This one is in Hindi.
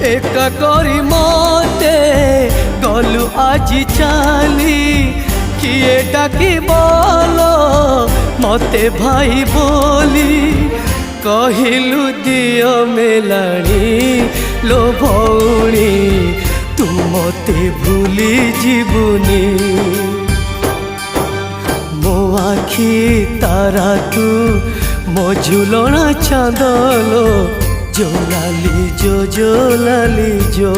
एका करी मते गलु आज चाली किए डाकी बोलो मते भाई बोली कहिलु दियो मेलाणी लो भौणी तू मते भूली जीवनी मो आखी तारा तू मो झुलना चांदलो जो लाली जो